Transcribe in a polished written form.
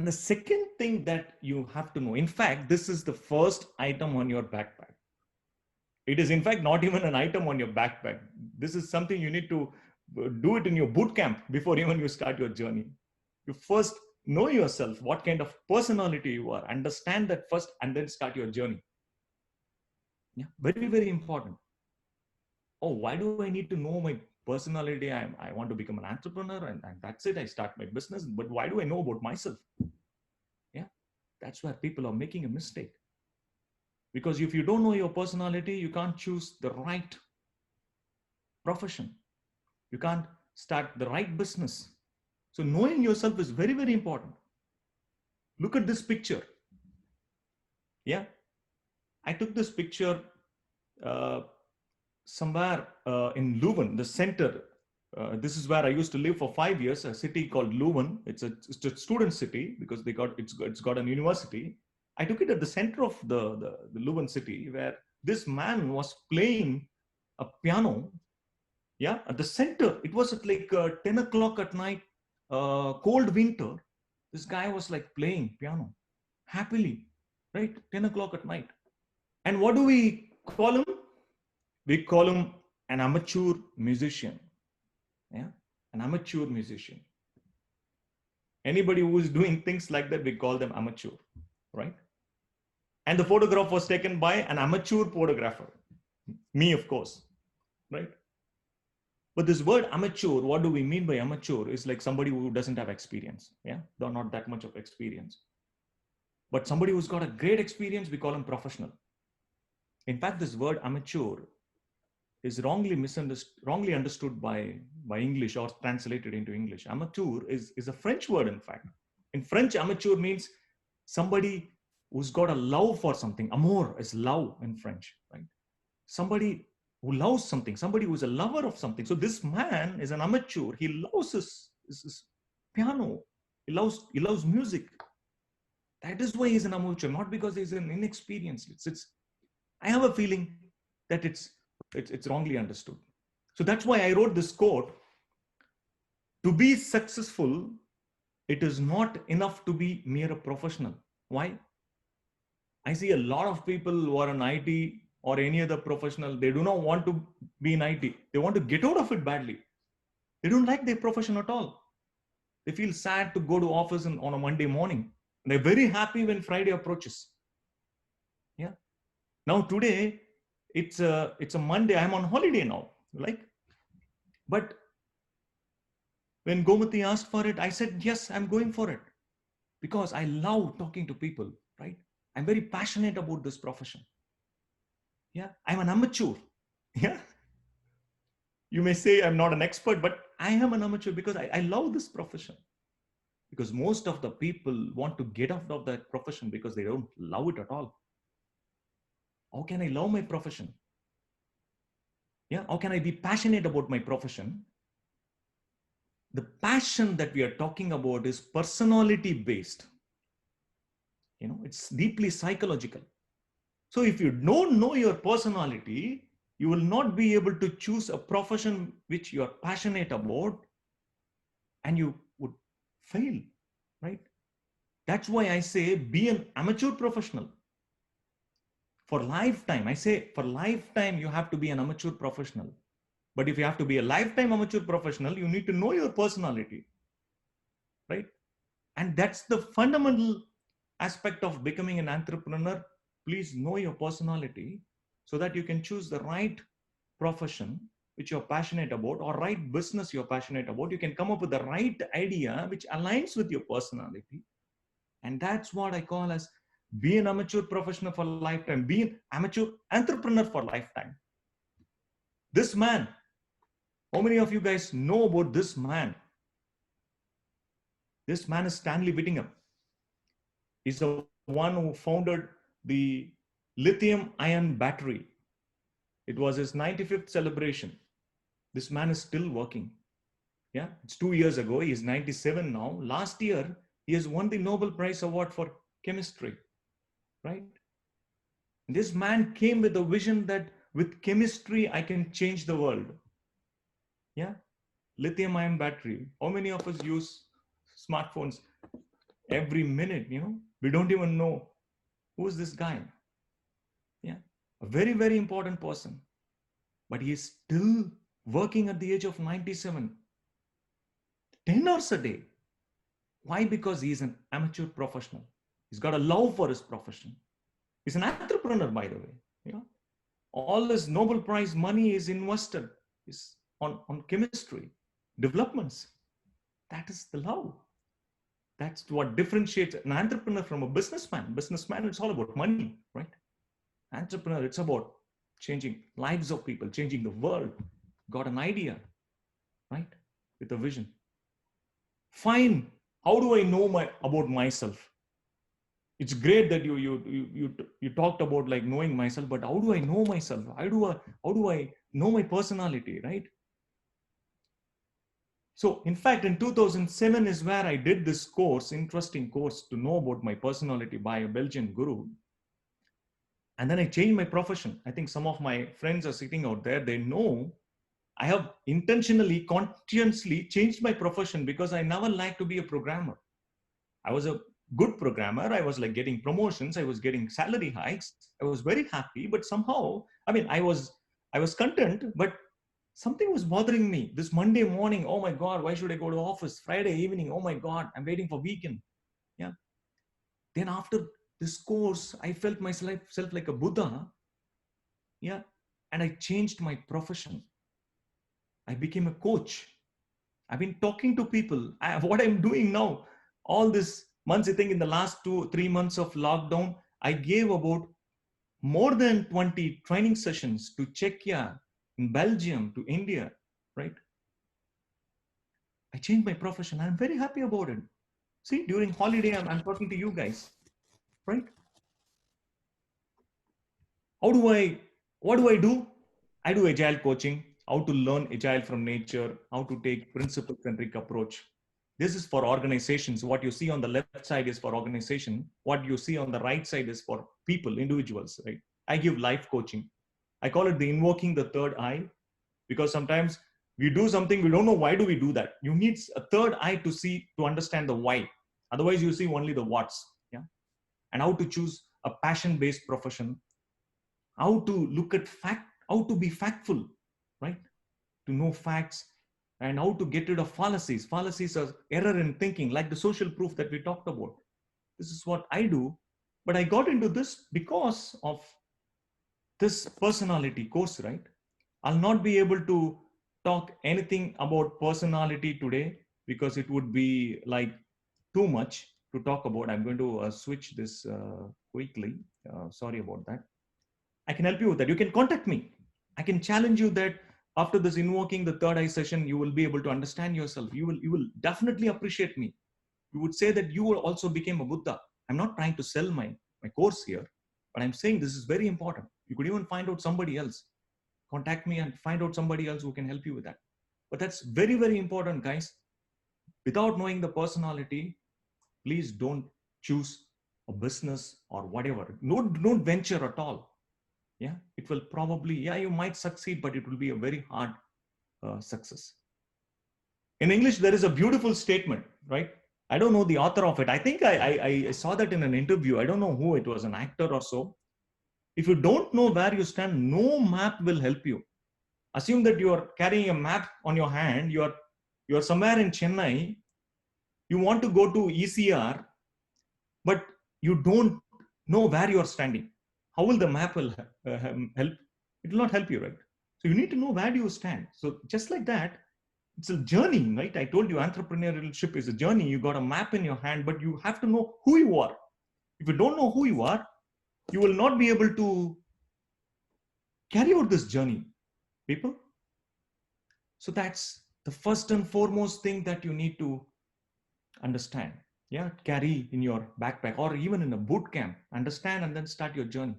And the second thing that you have to know, in fact, this is the first item on your backpack. It is, in fact, not even an item on your backpack. This is something you need to do it in your boot camp before even you start your journey. You first know yourself, what kind of personality you are, understand that first, and then start your journey. Yeah, very, very important. Oh, why do I need to know my personality? I want to become an entrepreneur, and that's it. I start my business. But why do I know about myself? Yeah, that's where people are making a mistake. Because if you don't know your personality, you can't choose the right profession. You can't start the right business. So knowing yourself is very, very important. Look at this picture. Yeah, I took this picture uh, somewhere in Leuven, the center. This is where I used to live for 5 years. A city called Leuven. It's a student city because it's got an university. I took it at the center of the Leuven city, where this man was playing a piano. Yeah, at the center. It was at like 10 o'clock at night, cold winter. This guy was like playing piano happily, right? 10 o'clock at night. And what do we call him? We call him an amateur musician. Yeah, an amateur musician. Anybody who is doing things like that, we call them amateur, right? And the photograph was taken by an amateur photographer, me, of course, right? But this word amateur, what do we mean by amateur? Is like somebody who doesn't have experience. Yeah, they're not that much of experience. But somebody who's got a great experience, we call him professional. In fact, this word amateur is wrongly understood by English or translated into English. Amateur is a French word, in fact. In French, amateur means somebody who's got a love for something. Amour is love in French, right? Somebody who loves something, somebody who's a lover of something. So this man is an amateur. He loves his piano. He loves music. That is why he's an amateur, not because he's an inexperienced. I have a feeling that it's wrongly understood. So that's why I wrote this quote. To be successful, it is not enough to be mere a professional. Why? I see a lot of people who are in IT or any other professional, they do not want to be in IT. They want to get out of it badly. They don't like their profession at all. They feel sad to go to office on a Monday morning. They're very happy when Friday approaches. Yeah. Now today, it's a Monday. I'm on holiday now. But when Gomati asked for it, I said, yes, I'm going for it. Because I love talking to people, right? I'm very passionate about this profession. Yeah. I'm an amateur. Yeah. You may say I'm not an expert, but I am an amateur because I love this profession. Because most of the people want to get out of that profession because they don't love it at all. How can I love my profession? Yeah, how can I be passionate about my profession? The passion that we are talking about is personality based. It's deeply psychological. So if you don't know your personality, you will not be able to choose a profession which you are passionate about, and you would fail, right? That's why I say be an amateur professional. For lifetime, I say for lifetime, you have to be an amateur professional. But if you have to be a lifetime amateur professional, you need to know your personality, right? And that's the fundamental aspect of becoming an entrepreneur. Please know your personality so that you can choose the right profession which you're passionate about, or right business you're passionate about. You can come up with the right idea which aligns with your personality. And that's what I call as be an amateur professional for lifetime, be an amateur entrepreneur for lifetime. This man, how many of you guys know about this man? This man is Stanley Whittingham. He's the one who founded the lithium ion battery. It was his 95th celebration. This man is still working. Yeah, it's 2 years ago. He is 97 now. Last year, he has won the Nobel Prize Award for chemistry, right? This man came with a vision that with chemistry, I can change the world. Yeah, lithium ion battery. How many of us use smartphones? every minute, we don't even know who's this guy. Yeah. A very, very important person. But he is still working at the age of 97, 10 hours a day. Why? Because he's an amateur professional. He's got a love for his profession. He's an entrepreneur, by the way. All his Nobel Prize money is invested is on chemistry, developments. That is the love. That's what differentiates an entrepreneur from a businessman. Businessman, it's all about money, right? Entrepreneur, it's about changing lives of people, changing the world. Got an idea, right? With a vision. Fine. How do I know about myself? It's great that you talked about like knowing myself, but how do I know myself? How do I know my personality, right? So in fact, in 2007 is where I did this course, interesting course to know about my personality by a Belgian guru. And then I changed my profession. I think some of my friends are sitting out there. They know I have intentionally, consciously changed my profession because I never liked to be a programmer. I was a good programmer. I was like getting promotions. I was getting salary hikes. I was very happy, but somehow, I was content, but something was bothering me. This Monday morning, oh my God, why should I go to office? Friday evening, oh my God, I'm waiting for weekend. Yeah. Then after this course, I felt myself like a Buddha. Yeah. And I changed my profession. I became a coach. I've been talking to people. What I'm doing now, all this months, I think in the last 2-3 months of lockdown, I gave about more than 20 training sessions to Czechia, in Belgium, to India, right? I changed my profession. I'm very happy about it. See, during holiday, I'm talking to you guys, right? What do I do? I do agile coaching, how to learn agile from nature, how to take principle-centric approach. This is for organizations. What you see on the left side is for organization. What you see on the right side is for people, individuals, right? I give life coaching. I call it the invoking the third eye, because sometimes we do something, we don't know why do we do that. You need a third eye to see, to understand the why. Otherwise, you see only the what's. Yeah. And how to choose a passion-based profession, how to look at fact, how to be factful, right? To know facts, and how to get rid of fallacies. Fallacies are error in thinking, like the social proof that we talked about. This is what I do. But I got into this because of this personality course, right? I'll not be able to talk anything about personality today because it would be like too much to talk about. I'm going to switch this quickly. Sorry about that. I can help you with that. You can contact me. I can challenge you that after this invoking the third eye session, you will be able to understand yourself. You will definitely appreciate me. You would say that you also became a Buddha. I'm not trying to sell my course here, but I'm saying this is very important. You could even find out somebody else. Contact me and find out somebody else who can help you with that. But that's very, very important, guys. Without knowing the personality, please don't choose a business or whatever. Don't venture at all. Yeah, it will probably, yeah, you might succeed, but it will be a very hard success. In English, there is a beautiful statement, right? I don't know the author of it. I think I saw that in an interview. I don't know who it was, an actor or so. If you don't know where you stand, no map will help you. Assume that you are carrying a map on your hand. You're somewhere in Chennai. You want to go to ECR, but you don't know where you are standing. How will the map will help? It will not help you, right? So you need to know where do you stand. So just like that, it's a journey, right? I told you entrepreneurship is a journey. You got a map in your hand, but you have to know who you are. If you don't know who you are, you will not be able to carry out this journey, people. So that's the first and foremost thing that you need to understand. Yeah, carry in your backpack or even in a boot camp. Understand and then start your journey.